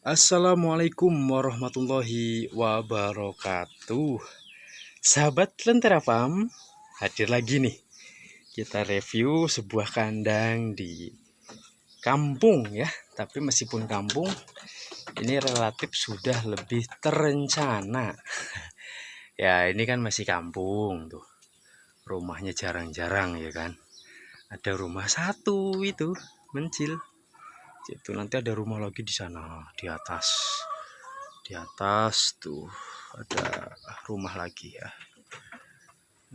Assalamualaikum warahmatullahi wabarakatuh. Sahabat Lentera Farm, hadir lagi nih. Kita review sebuah kandang di kampung ya. Tapi meskipun kampung, ini relatif sudah lebih terencana. Ya, ini kan masih kampung tuh. Rumahnya jarang-jarang ya kan. Ada rumah satu itu, mencil. Itu nanti ada rumah lagi di sana, di atas. Di atas tuh ada rumah lagi ya.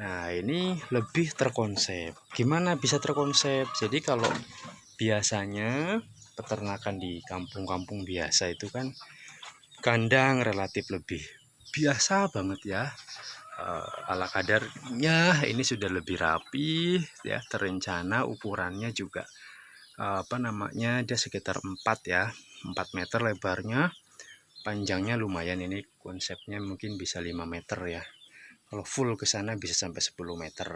Nah, ini lebih terkonsep. Gimana bisa terkonsep? Jadi kalau biasanya peternakan di kampung-kampung biasa itu kan kandang relatif lebih biasa banget ya. Ala kadarnya ini sudah lebih rapi ya, terencana, ukurannya juga dia sekitar 4 ya, 4 meter lebarnya, panjangnya lumayan, ini konsepnya mungkin bisa 5 meter ya. Kalau full ke sana bisa sampai 10 meter,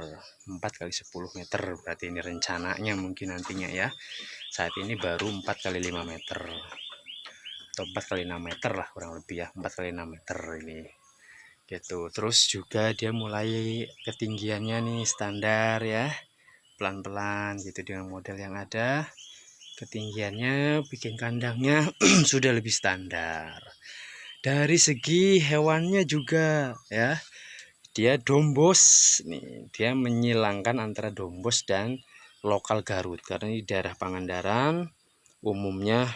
4 kali 10 meter, berarti ini rencananya mungkin nantinya ya. Saat ini baru 4 kali 5 meter atau 4 kali 6 meter lah kurang lebih ya, 4 kali 6 meter ini gitu. Terus juga dia mulai ketinggiannya nih standar ya, pelan-pelan gitu dengan model yang ada. Ketinggiannya bikin kandangnya sudah lebih standar. Dari segi hewannya juga ya, dia dombos nih, dia menyilangkan antara dombos dan lokal Garut, karena di daerah Pangandaran umumnya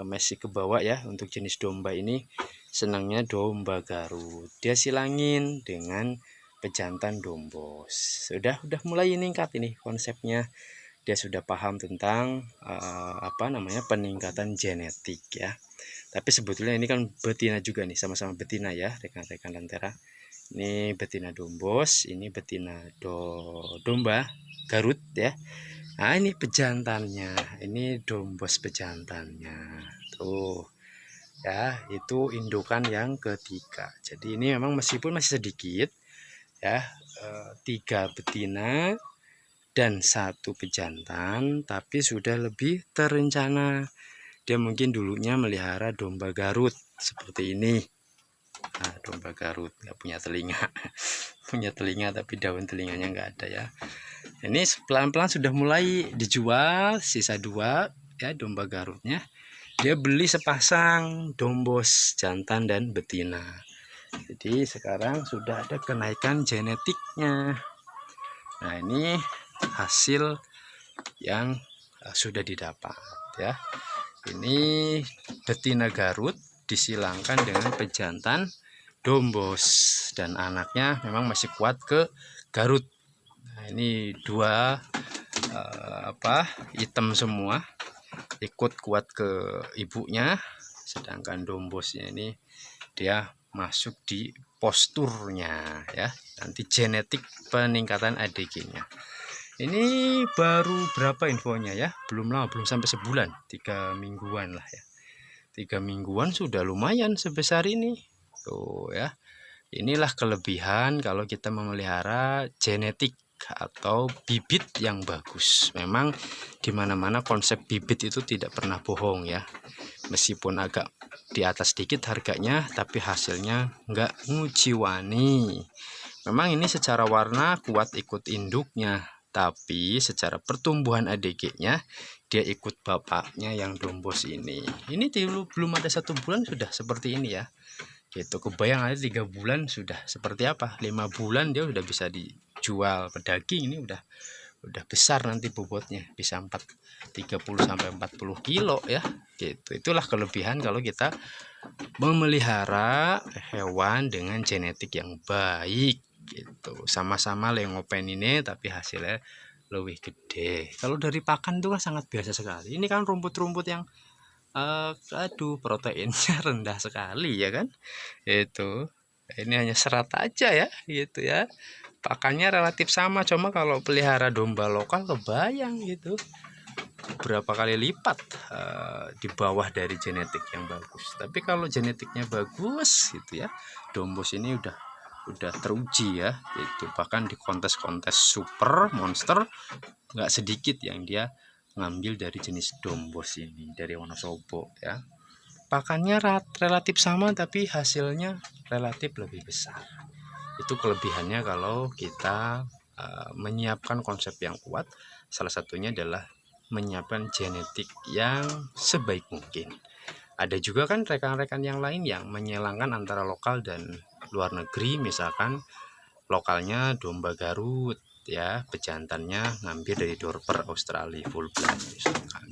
masih ke bawah ya. Untuk jenis domba ini senangnya domba Garut, dia silangin dengan pejantan dombos. Sudah mulai meningkat ini konsepnya, dia sudah paham tentang peningkatan genetik ya. Tapi sebetulnya ini kan betina juga nih, sama-sama betina ya rekan-rekan Lentera. Ini betina dombos, ini betina domba Garut ya. Nah, ini pejantannya, ini dombos pejantannya. Tuh. Ya, itu indukan yang ketiga. Jadi ini memang meskipun masih sedikit ya, 3 betina dan 1 pejantan, tapi sudah lebih terencana. Dia mungkin dulunya melihara domba Garut seperti ini. Nah, domba Garut nggak punya telinga, punya telinga tapi daun telinganya nggak ada ya. Ini pelan-pelan sudah mulai dijual, sisa 2 ya domba Garutnya. Dia beli sepasang dombos jantan dan betina. Jadi sekarang sudah ada kenaikan genetiknya. Nah, ini hasil yang sudah didapat ya. Ini betina Garut disilangkan dengan pejantan dombos, dan anaknya memang masih kuat ke Garut. Nah, ini 2 hitam semua, ikut kuat ke ibunya, sedangkan dombosnya ini dia masuk di posturnya ya. Nanti genetik peningkatan ADG-nya. Ini baru berapa infonya ya? Belum lama, belum sampai sebulan, 3 mingguan lah ya. 3 mingguan sudah lumayan sebesar ini. Tuh ya. Inilah kelebihan kalau kita memelihara genetik atau bibit yang bagus. Memang di mana-mana konsep bibit itu tidak pernah bohong ya. Meskipun agak di atas sedikit harganya, tapi hasilnya nggak ngujiwani. Memang ini secara warna kuat ikut induknya, tapi secara pertumbuhan ADG-nya dia ikut bapaknya yang dombos ini. Ini belum ada 1 bulan sudah seperti ini ya. Gitu, kebayang aja 3 bulan sudah seperti apa. 5 bulan dia udah bisa dijual pedaging, ini udah besar nanti bobotnya, bisa 30 sampai 40 kilo ya. Gitu. Itulah kelebihan kalau kita memelihara hewan dengan genetik yang baik gitu. Sama-sama lengopen ini tapi hasilnya lebih gede. Kalau dari pakan itu kan sangat biasa sekali. Ini kan rumput-rumput yang proteinnya rendah sekali ya kan. Itu ini hanya serat aja ya gitu ya. Pakannya relatif sama, cuma kalau pelihara domba lokal kebayang gitu berapa kali lipat di bawah dari genetik yang bagus. Tapi kalau genetiknya bagus gitu ya, dombos ini udah teruji ya. Itu bahkan di kontes-kontes super monster nggak sedikit yang dia ngambil dari jenis dombos ini dari Wonosobo ya. pakannya relatif sama tapi hasilnya relatif lebih besar. Itu kelebihannya kalau kita menyiapkan konsep yang kuat. Salah satunya adalah menyiapkan genetik yang sebaik mungkin. Ada juga kan rekan-rekan yang lain yang menyelangkan antara lokal dan luar negeri, misalkan lokalnya domba Garut ya, pejantannya ngambil dari Dorper Australia full blood misalkan.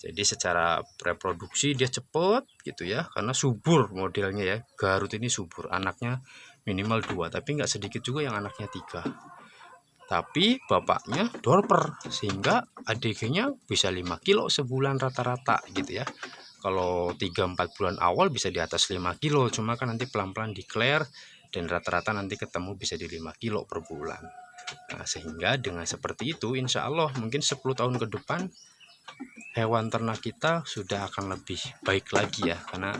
Jadi secara reproduksi dia cepet gitu ya, karena subur modelnya ya. Garut ini subur, anaknya minimal 2, tapi nggak sedikit juga yang anaknya 3. Tapi bapaknya Dorper, sehingga ADG-nya bisa 5 kilo sebulan rata-rata gitu ya. Kalau 3-4 bulan awal bisa di atas 5 kilo, cuma kan nanti pelan-pelan declare dan rata-rata nanti ketemu bisa di 5 kilo per bulan. Nah, sehingga dengan seperti itu insya Allah mungkin 10 tahun ke depan hewan ternak kita sudah akan lebih baik lagi ya, karena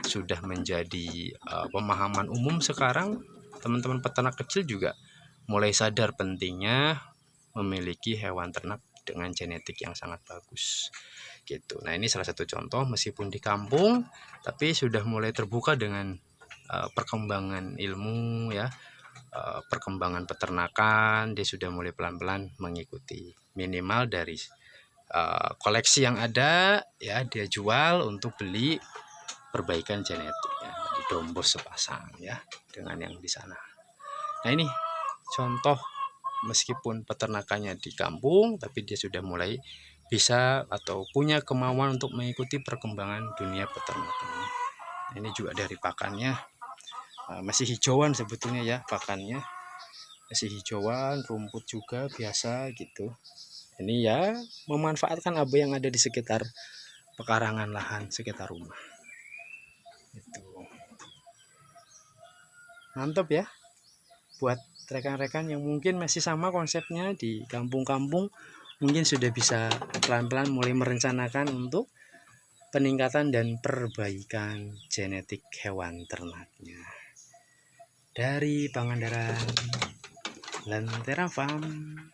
sudah menjadi pemahaman umum sekarang. Teman-teman peternak kecil juga mulai sadar pentingnya memiliki hewan ternak dengan genetik yang sangat bagus gitu. Nah, ini salah satu contoh, meskipun di kampung tapi sudah mulai terbuka dengan perkembangan ilmu ya, perkembangan peternakan. Dia sudah mulai pelan-pelan mengikuti, minimal dari koleksi yang ada ya dia jual untuk beli perbaikan genetiknya di Dombos sepasang ya dengan yang di sana. Nah, ini contoh meskipun peternakannya di kampung tapi dia sudah mulai bisa atau punya kemauan untuk mengikuti perkembangan dunia peternakan. Ini juga dari pakannya masih hijauan sebetulnya ya, pakannya masih hijauan, rumput juga biasa gitu. Ini ya memanfaatkan apa yang ada di sekitar pekarangan lahan sekitar rumah. Itu mantap ya buat rekan-rekan yang mungkin masih sama konsepnya di kampung-kampung, mungkin sudah bisa pelan-pelan mulai merencanakan untuk peningkatan dan perbaikan genetik hewan ternaknya. Dari Pangandaran, Lentera Farm.